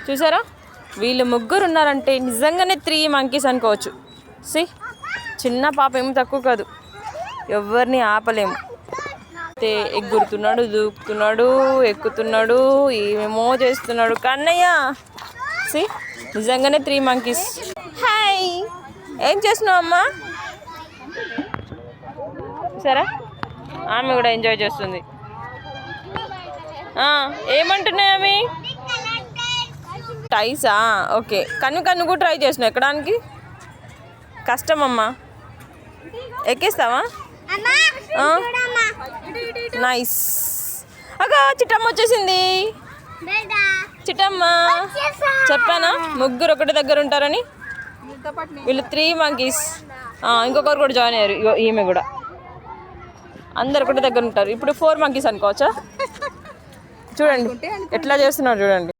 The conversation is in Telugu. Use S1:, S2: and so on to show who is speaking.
S1: చూసారా, వీళ్ళు ముగ్గురు ఉన్నారంటే నిజంగానే 3 monkeys అనుకోవచ్చు. సి చిన్న పాప ఏమి తక్కువ కాదు, ఎవరిని ఆపలేము. అయితే ఎగురుతున్నాడు, దూకుతున్నాడు, ఎక్కుతున్నాడు, ఏమేమో చేస్తున్నాడు కన్నయ్య. సి నిజంగానే 3 monkeys. హాయ్, ఏం చేస్తున్నావు అమ్మా? సరే, ఆమె కూడా ఎంజాయ్ చేస్తుంది. ఏమంటున్నాయి అవి? టైసా? ఓకే. కన్ను కూడా ట్రై చేసినావు ఎక్కడానికి? కష్టమమ్మా, ఎక్కేస్తావా? నైస్. అగా చిట్టమ్మ వచ్చేసింది. చిట్టమ్మ చెప్పానా ముగ్గురు ఒకటి దగ్గర ఉంటారని? వీళ్ళు 3 monkeys. ఇంకొకరు కూడా జాయిన్ అయ్యారు, ఈమె కూడా. అందరు ఒకటి దగ్గర ఉంటారు. ఇప్పుడు 4 monkeys అనుకోవచ్చా? చూడండి ఎట్లా చేస్తున్నారు చూడండి.